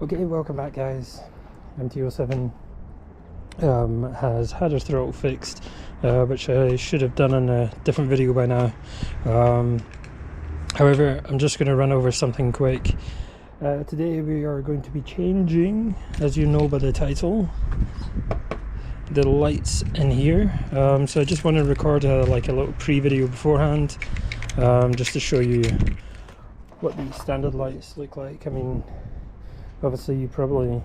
Okay, welcome back guys. MT-07 has had her throttle fixed, which I should have done in a different video by now. However, I'm just going to run over something quick. Today we are going to be changing, as you know by the title, the lights in here. So I just want to record a little pre-video beforehand, just to show you what these standard lights look like. I mean, obviously you probably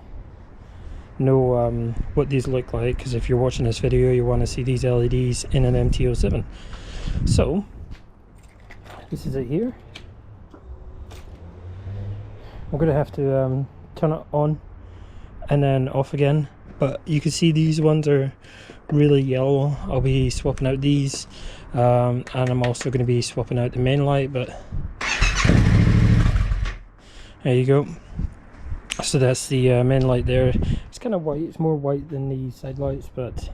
know what these look like, because if you're watching this video you want to see these LEDs in an MT-07. So this is it here. I'm going to have to turn it on and then off again, but you can see these ones are really yellow. I'll be swapping out these, and I'm also going to be swapping out the main light, but there you go. So that's the main light there. It's kind of white, it's more white than the side lights, but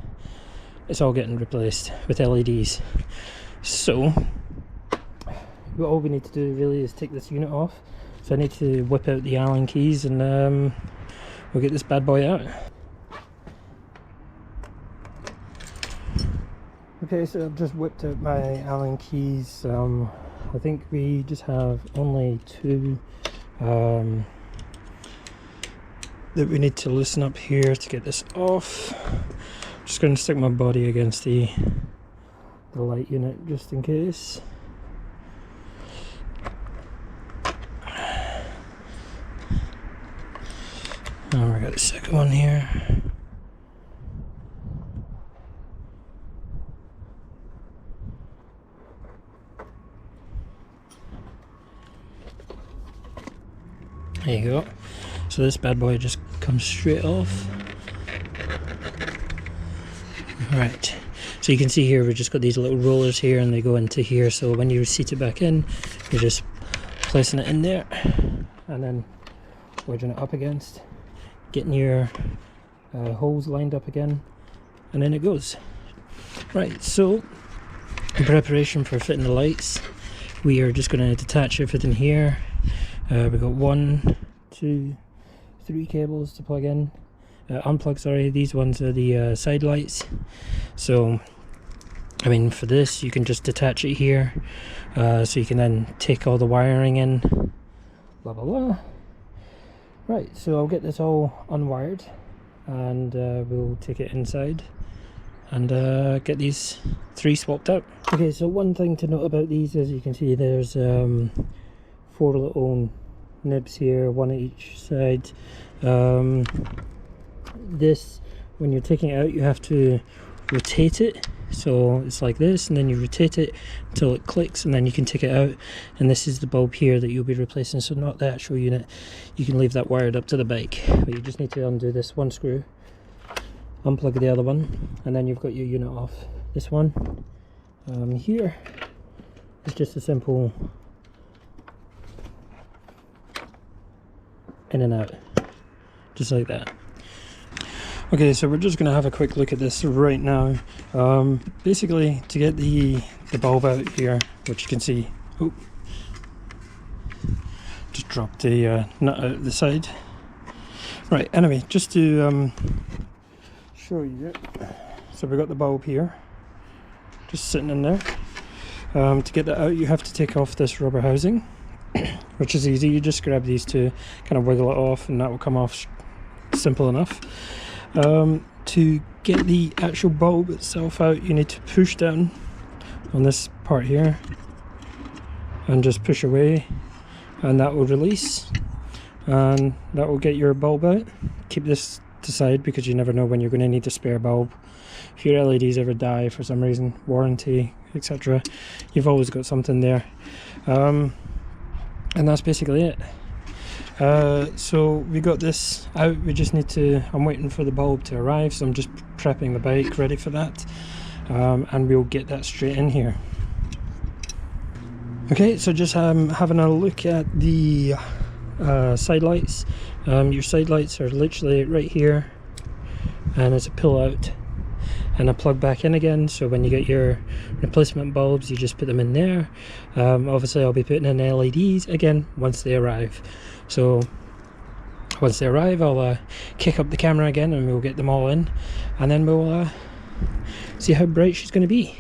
it's all getting replaced with LEDs. So all we need to do really is take this unit off. So I need to whip out the Allen keys and we'll get this bad boy out. Okay, so I've just whipped out my Allen keys. I think we just have only two that we need to loosen up here to get this off. I'm just going to stick my body against the light unit just in case. Oh, we got the second one here. There you go. So this bad boy just comes straight off. Right, so you can see here we've just got these little rollers here and they go into here, so when you seat it back in you're just placing it in there and then wedging it up against, getting your holes lined up again, and then it goes. Right, so in preparation for fitting the lights, we are just going to detach everything here. We've got 1, 2, 3 cables to plug in, unplug, sorry. These ones are the side lights. So I mean, for this you can just detach it here, so you can then take all the wiring in, blah blah blah. Right, so I'll get this all unwired and we'll take it inside and get these 3 swapped out. Okay, so one thing to note about these, as you can see, there's 4 little nibs here, 1 at each side. This, when you're taking it out, you have to rotate it, so it's like this, and then you rotate it until it clicks, and then you can take it out. And this is the bulb here that you'll be replacing, so not the actual unit. You can leave that wired up to the bike, but you just need to undo this one screw, unplug the other one, and then you've got your unit off. This one here is just a simple in and out, just like that. Okay, so we're just going to have a quick look at this right now. Basically, to get the bulb out here, which you can see, oh, just dropped the nut out the side. Right, anyway, just to show you, so we've got the bulb here, just sitting in there. To get that out, you have to take off this rubber housing, which is easy. You just grab these two, kind of wiggle it off, and that will come off simple enough. To get the actual bulb itself out, you need to push down on this part here and just push away, and that will release, and that will get your bulb out. Keep this to side because you never know when you're going to need a spare bulb. If your LEDs ever die for some reason, warranty, etc., you've always got something there. And that's basically it. So we got this out. We just need to, I'm waiting for the bulb to arrive, so I'm just prepping the bike ready for that, and we'll get that straight in here. Okay, so just having a look at the side lights. Your side lights are literally right here, and it's a pull out and a plug back in again. So when you get your replacement bulbs, you just put them in there. Obviously I'll be putting in LEDs again once they arrive. So once they arrive, I'll kick up the camera again and we'll get them all in, and then we'll see how bright she's going to be.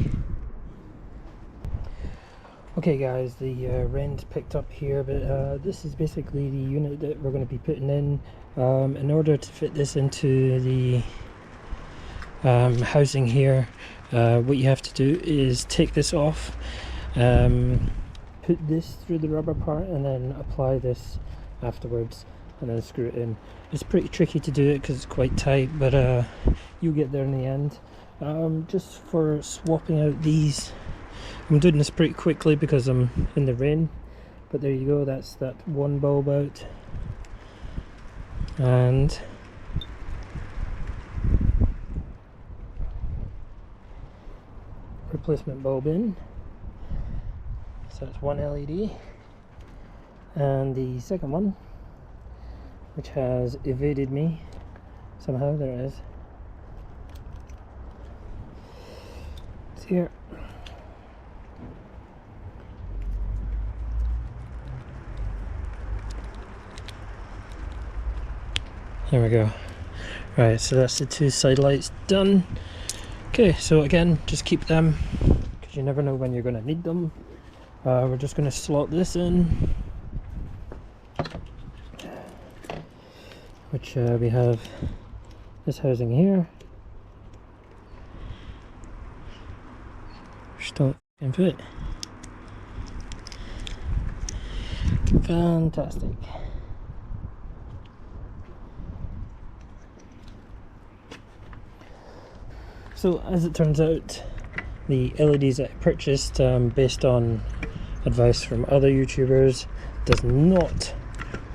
Okay guys, the rent picked up here, but this is basically the unit that we're going to be putting in. In order to fit this into the housing here, what you have to do is take this off, put this through the rubber part, and then apply this afterwards, and then screw it in. It's pretty tricky to do it because it's quite tight, but you'll get there in the end. Just for swapping out these, I'm doing this pretty quickly because I'm in the rain, but there you go, that's that one bulb out, and replacement bulb in. So that's one LED, and the second one, which has evaded me somehow, there it is, it's here. There we go. Right, so that's the two side lights done. Okay, so again, just keep them because you never know when you're going to need them. We're just going to slot this in, which we have this housing here, which don't fit. Fantastic. So as it turns out, the LEDs that I purchased based on advice from other YouTubers does not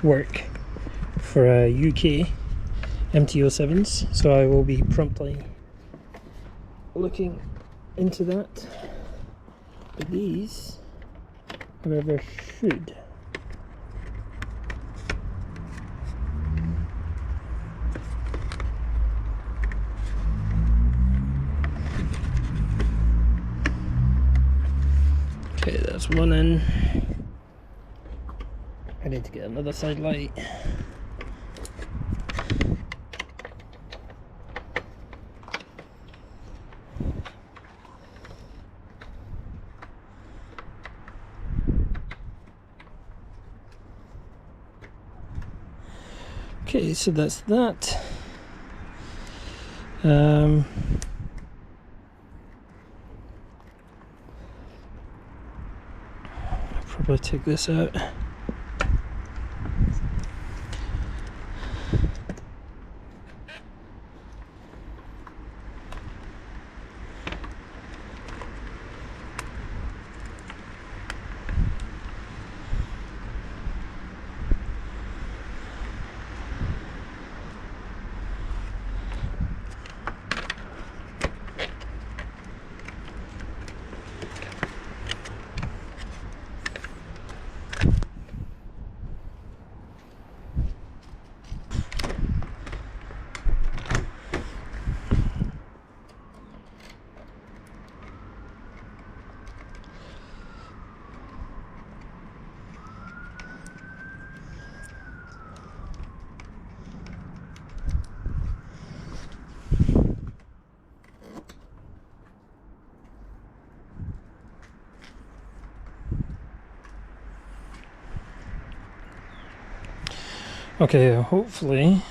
work for UK MT-07s, so I will be promptly looking into that. But these, however, should. Okay, that's one in. I need to get another side light. Okay, so that's that. I'll probably take this out. Okay, hopefully,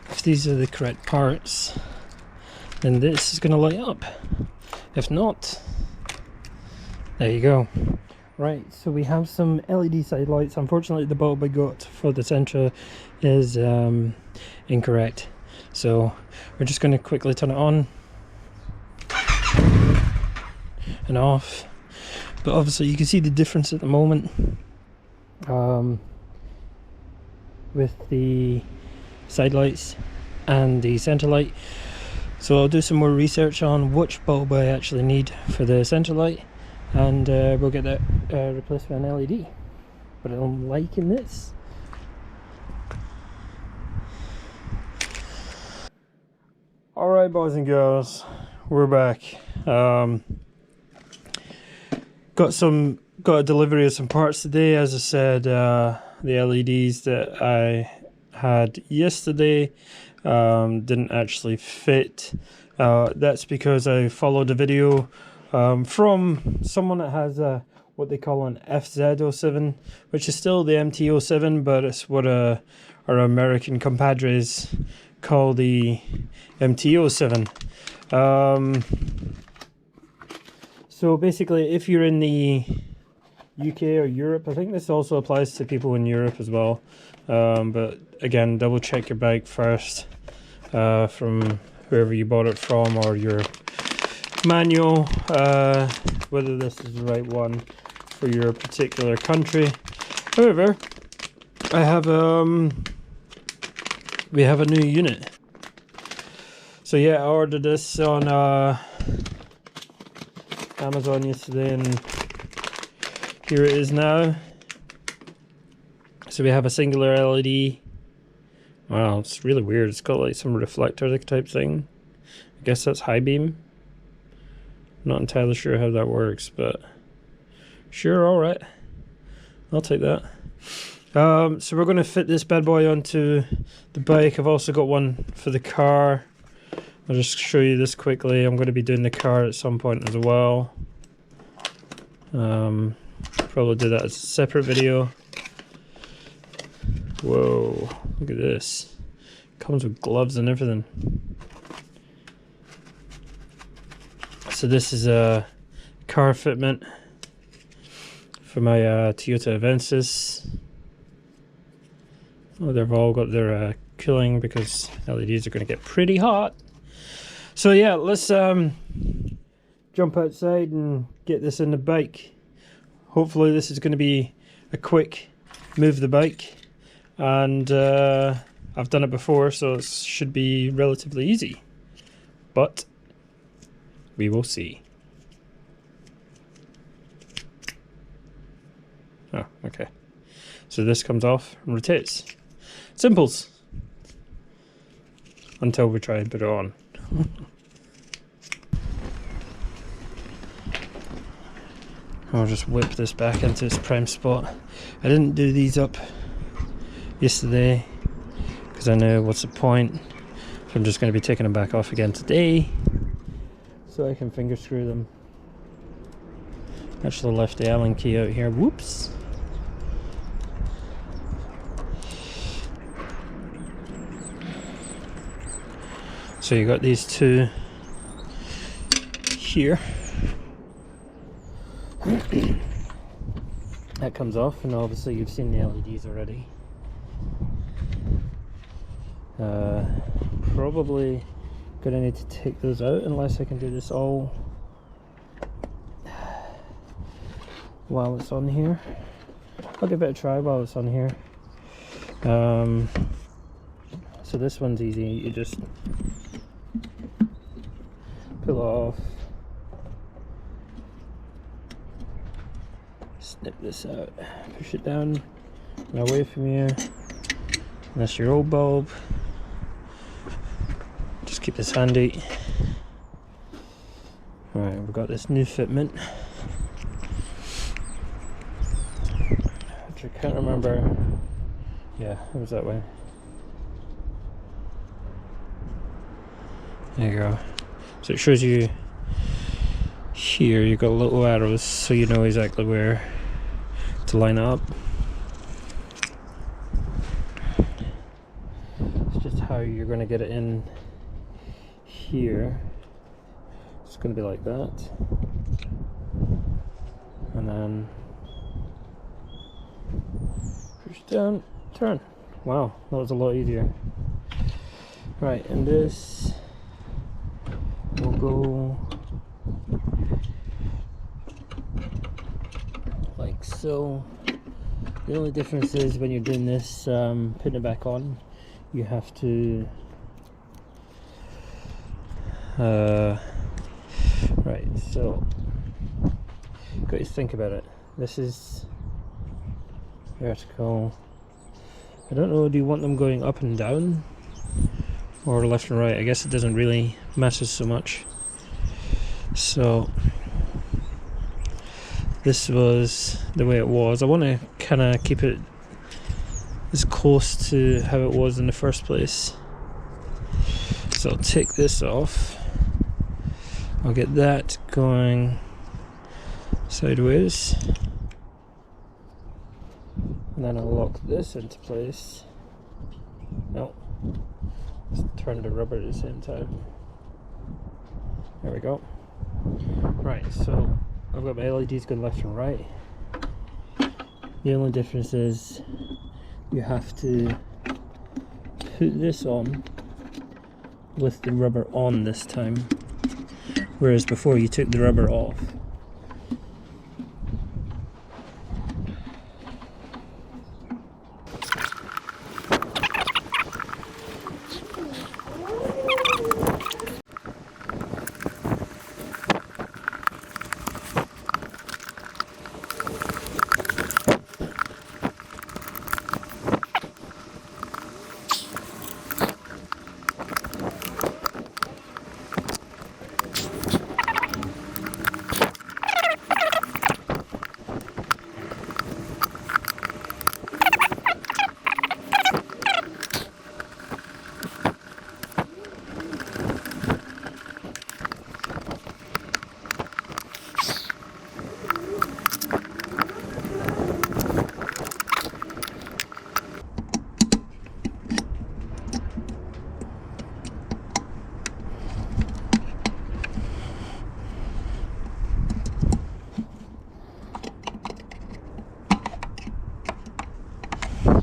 if these are the correct parts, then this is going to light up. If not, there you go. Right, so we have some LED side lights. Unfortunately, the bulb I got for the Sentra is incorrect. So we're just going to quickly turn it on and off. But obviously you can see the difference at the moment. With the side lights and the center light. So I'll do some more research on which bulb I actually need for the center light, and we'll get that replaced with an LED. But I'm liking this. Alright boys and girls, we're back. Got a delivery of some parts today. As I said, the LEDs that I had yesterday didn't actually fit. That's because I followed a video from someone that has what they call an FZ-07, which is still the MT-07, but it's what our American compadres call the MT-07. So basically, if you're in the UK or Europe, I think this also applies to people in Europe as well, but again, double check your bike first from whoever you bought it from, or your manual, whether this is the right one for your particular country. However, I have we have a new unit. So yeah, I ordered this on Amazon yesterday, and here it is now. So we have a singular LED. Wow, it's really weird. It's got like some reflector type thing. I guess that's high beam. Not entirely sure how that works, but sure, alright. I'll take that. So we're going to fit this bad boy onto the bike. I've also got one for the car. I'll just show you this quickly. I'm going to be doing the car at some point as well. Probably do that as a separate video. Whoa, look at this. Comes with gloves and everything. So this is a car fitment for my Toyota Avensis. Oh, they've all got their cooling because LEDs are going to get pretty hot. So yeah, let's jump outside and get this in the bike. Hopefully this is going to be a quick move the bike, and I've done it before, so it should be relatively easy, but we will see. Oh, okay. So this comes off and rotates. Simples. Until we try and put it on. I'll just whip this back into its prime spot. I didn't do these up yesterday because I know what's the point. So I'm just going to be taking them back off again today so I can finger screw them. Actually left the Allen key out here. Whoops. So you got these two here. That comes off, and obviously you've seen the LEDs already. Probably gonna need to take those out unless I can do this all while it's on here. I'll give it a try while it's on here. So this one's easy. You just pull it off, snip this out, push it down and away from you. And that's your old bulb. Just keep this handy. Alright, we've got this new fitment, which I can't remember. Yeah, it was that way. There you go. So it shows you here, you've got little arrows so you know exactly where to line up. It's just how you're going to get it in here. It's going to be like that. And then push down, turn. Wow, that was a lot easier. Right, and this will go like so. The only difference is when you're doing this, putting it back on, you have to right, so got to think about it. This is vertical. I don't know, do you want them going up and down or left and right? I guess it doesn't really matter so much. So this was the way it was. I want to kind of keep it as close to how it was in the first place. So I'll take this off. I'll get that going sideways. And then I'll lock this into place. No. Let's turn the rubber at the same time. There we go. Right, so I've got my LEDs going left and right. The only difference is you have to put this on with the rubber on this time, whereas before you took the rubber off.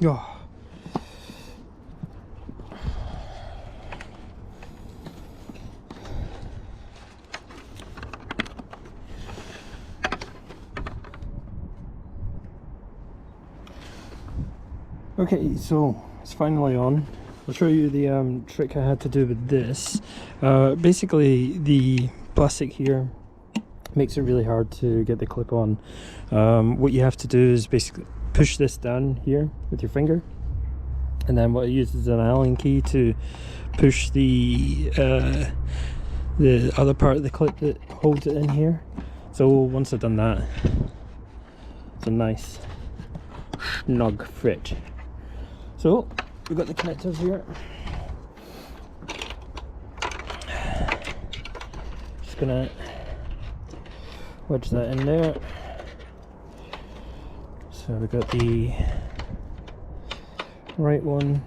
Oh. Okay, so it's finally on. I'll show you the trick I had to do with this. Basically, the plastic here makes it really hard to get the clip on. What you have to do is basically push this down here with your finger, and then what I use is an Allen key to push the other part of the clip that holds it in here. So once I've done that, it's a nice snug fit. So we've got the connectors here. Just gonna wedge that in there. So we've got the right one.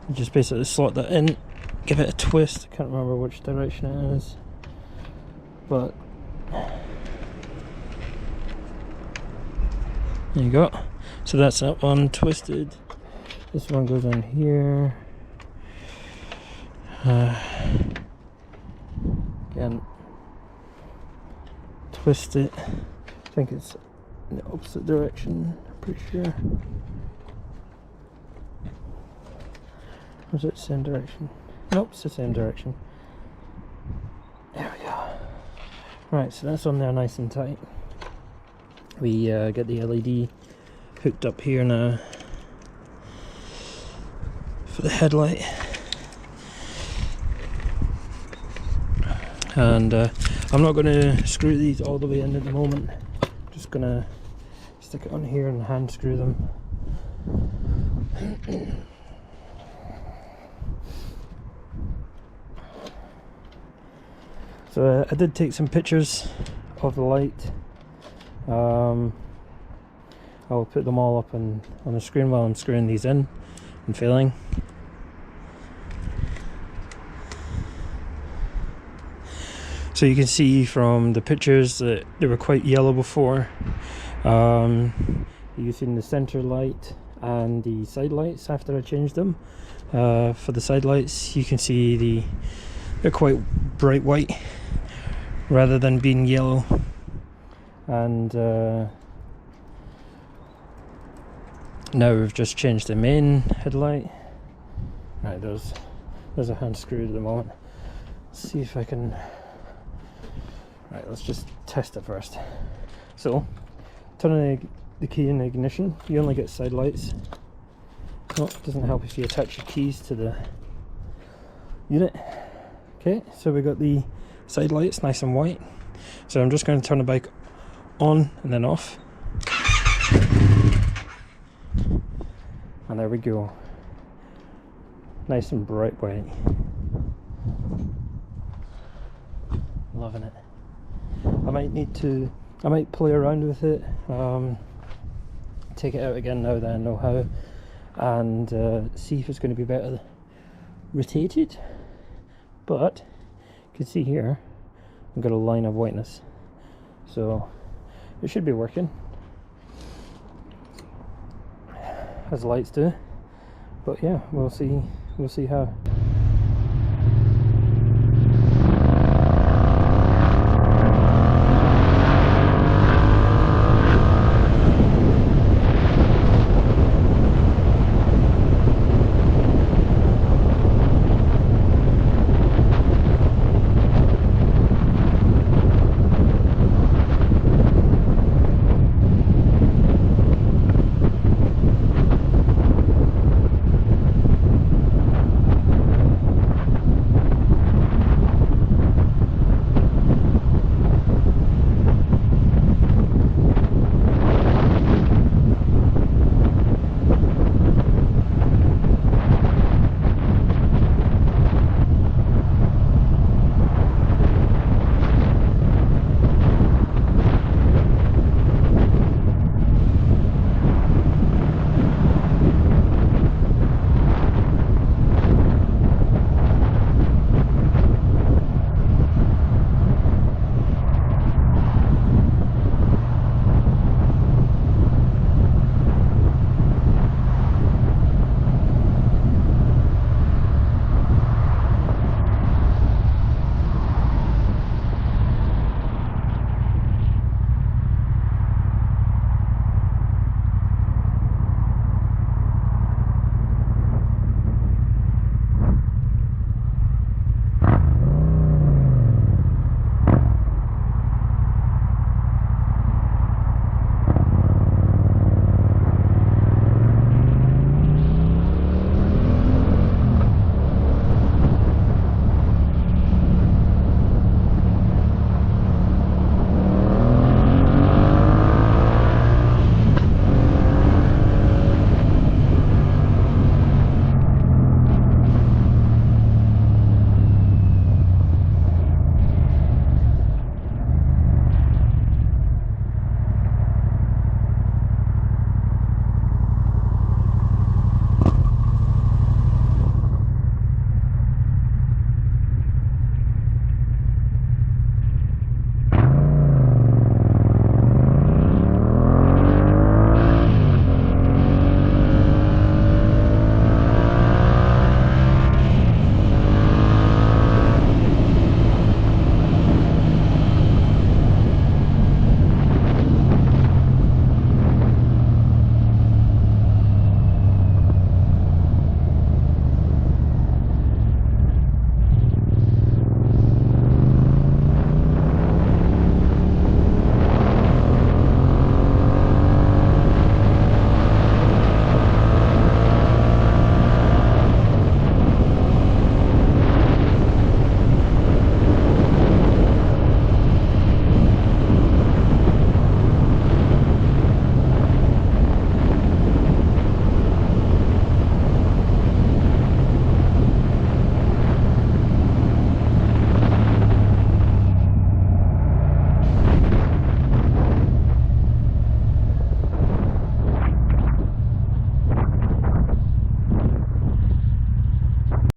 You just basically slot that in, give it a twist. I can't remember which direction it is, but there you go. So that's that one twisted. This one goes on here. Again, twist it. I think it's in the opposite direction, I'm pretty sure. Or is it the same direction? Nope, it's the same direction. There we go. Right, so that's on there nice and tight. We get the LED hooked up here now for the headlight. And I'm not going to screw these all the way in at the moment. Just going to stick it on here and hand screw them. So I did take some pictures of the light. I'll put them all up on the screen while I'm screwing these in and filling. So you can see from the pictures that they were quite yellow before. Using the center light and the side lights after I changed them. For the side lights, you can see they're quite bright white rather than being yellow. And now we've just changed the main headlight. Right, there's a hand screw at the moment. Let's see if I can. Right, let's just test it first. So, turn the key in the ignition. You only get side lights. Oh, it doesn't help if you attach your keys to the unit. Okay, so we got the side lights nice and white. So I'm just going to turn the bike on and then off. And there we go, nice and bright white. Loving it. I might play around with it, take it out again now that I know how, and see if it's going to be better rotated. But you can see here I've got a line of whiteness, so it should be working as lights do. But yeah, we'll see how.